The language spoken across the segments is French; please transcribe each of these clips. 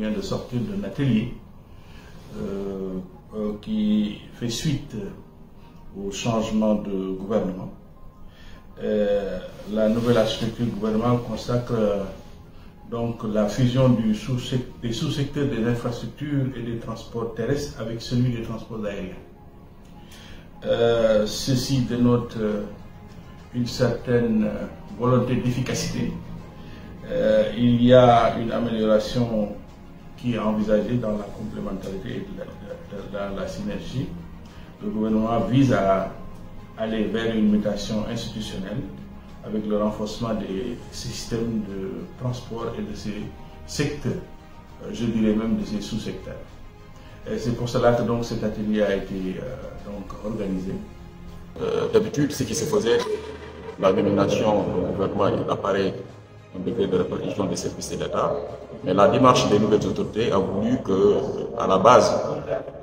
vient de sortir d'un atelier qui fait suite au changement de gouvernement. La nouvelle architecture gouvernementale consacre donc la fusion des sous-secteurs des infrastructures et des transports terrestres avec celui des transports aériens. Ceci dénote une certaine volonté d'efficacité. Il y a une amélioration qui est envisagée dans la complémentarité et dans la synergie. Le gouvernement vise à aller vers une mutation institutionnelle avec le renforcement des systèmes de transport et de ces secteurs, je dirais même de ces sous-secteurs. C'est pour cela que donc cet atelier a été organisé. D'habitude, ce qui se faisait, la nomination du gouvernement, il apparaît un décret de répartition des services de l'État, mais la démarche des nouvelles autorités a voulu que, à la base,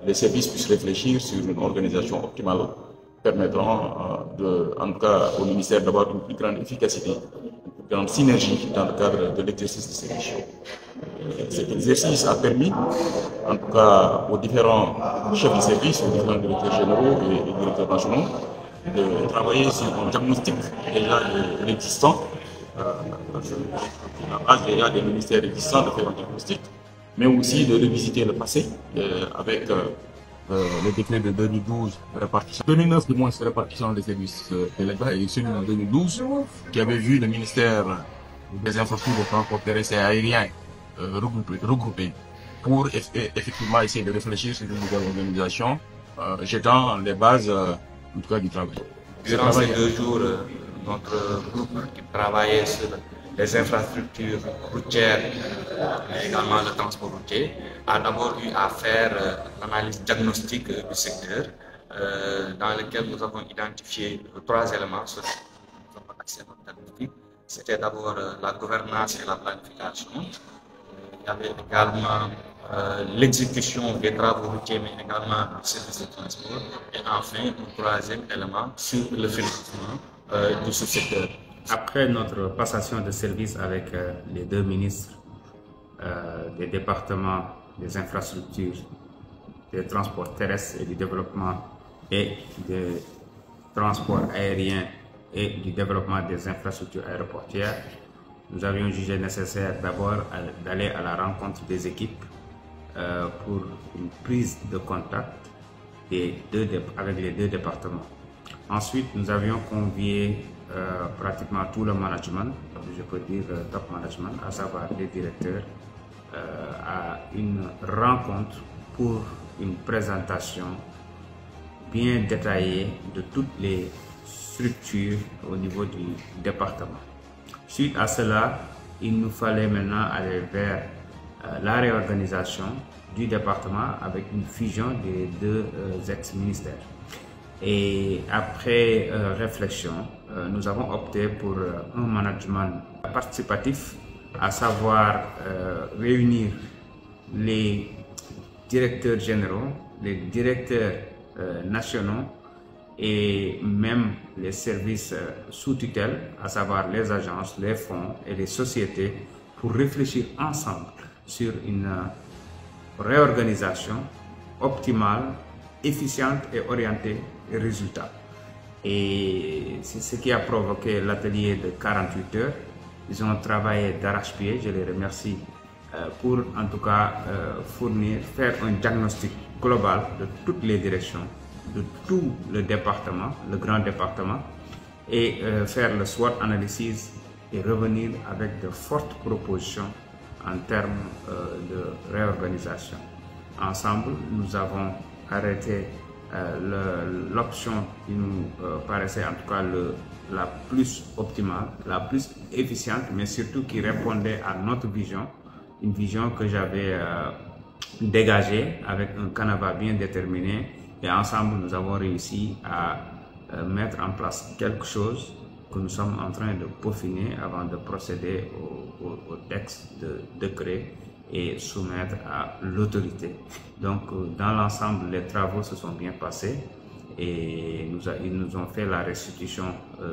les services puissent réfléchir sur une organisation optimale permettant, en tout cas au ministère, d'avoir une plus grande efficacité, une plus grande synergie dans le cadre de l'exercice de ces missions. Cet exercice a permis, en tout cas aux différents chefs de service, aux différents directeurs généraux et directeurs nationaux, de travailler sur un diagnostic déjà de l'existant, à la base déjà des ministères existants, de faire un diagnostic, mais aussi de revisiter le passé avec le décret de 2012 répartition, 2009 du moins répartition des services de l'État et celui de 2012 qui avait vu le ministère des infrastructures de transport terrestre et aérien regroupé pour effectivement essayer de réfléchir sur une nouvelle organisation, jetant les bases en tout cas du travail. Durant ces 2 jours, notre groupe qui travaillait sur les infrastructures routières et également le transport routier a d'abord eu à faire l'analyse diagnostique du secteur dans lequel nous avons identifié 3 éléments sur lesquels nous avons accès à notre diagnostic. C'était d'abord la gouvernance et la planification. Il y avait également l'exécution des travaux routiers, mais également le service de transport. Et enfin, un 3e élément sur le financement de ce secteur. Après notre passation de service avec les 2 ministres des départements des infrastructures, des transports terrestres et du développement et des transports aériens et du développement des infrastructures aéroportuaires, nous avions jugé nécessaire d'abord d'aller à la rencontre des équipes pour une prise de contact avec les 2 départements. Ensuite, nous avions convié pratiquement tout le management, je peux dire top management, à savoir les directeurs, à une rencontre pour une présentation bien détaillée de toutes les structures au niveau du département. Suite à cela, il nous fallait maintenant aller vers la réorganisation du département avec une fusion des 2 ex-ministères. Et après réflexion, nous avons opté pour un management participatif, à savoir réunir les directeurs généraux, les directeurs nationaux et même les services sous tutelle, à savoir les agences, les fonds et les sociétés, pour réfléchir ensemble sur une réorganisation optimale, efficiente et orientée résultats. Et c'est ce qui a provoqué l'atelier de 48 heures. Ils ont travaillé d'arrache-pied, je les remercie, pour en tout cas faire un diagnostic global de toutes les directions, de tout le département, le grand département, et faire le SWOT analysis et revenir avec de fortes propositions en termes de réorganisation. Ensemble, nous avons arrêté l'option qui nous paraissait en tout cas la plus optimale, la plus efficiente, mais surtout qui répondait à notre vision, une vision que j'avais dégagée avec un canevas bien déterminé, et ensemble nous avons réussi à mettre en place quelque chose que nous sommes en train de peaufiner avant de procéder au texte de décret et soumettre à l'autorité. Donc dans l'ensemble, les travaux se sont bien passés et ils nous ont fait la restitution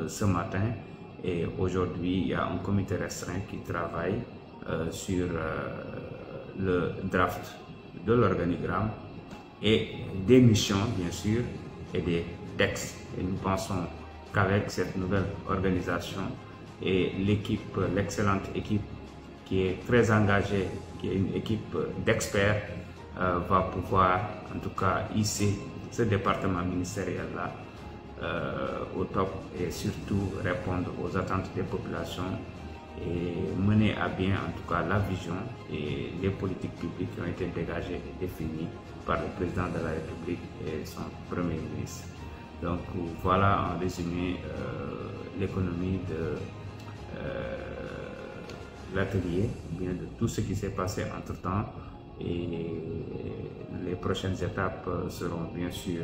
ce matin, et aujourd'hui il y a un comité restreint qui travaille sur le draft de l'organigramme et des missions, bien sûr, et des textes. Et nous pensons qu'avec cette nouvelle organisation et l'équipe, l'excellente équipe qui est très engagée, qui est une équipe d'experts, va pouvoir en tout cas hisser ce département ministériel-là au top et surtout répondre aux attentes des populations et mener à bien en tout cas la vision et les politiques publiques qui ont été dégagées et définies par le président de la République et son premier ministre. Donc voilà en résumé l'économie de l'atelier, bien de tout ce qui s'est passé entre-temps, et les prochaines étapes seront bien sûr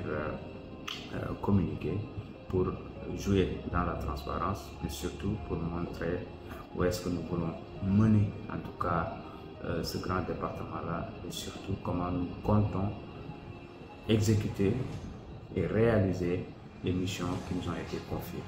communiquées pour jouer dans la transparence, mais surtout pour montrer où est-ce que nous voulons mener en tout cas ce grand département-là, et surtout comment nous comptons exécuter et réaliser les missions qui nous ont été confiées.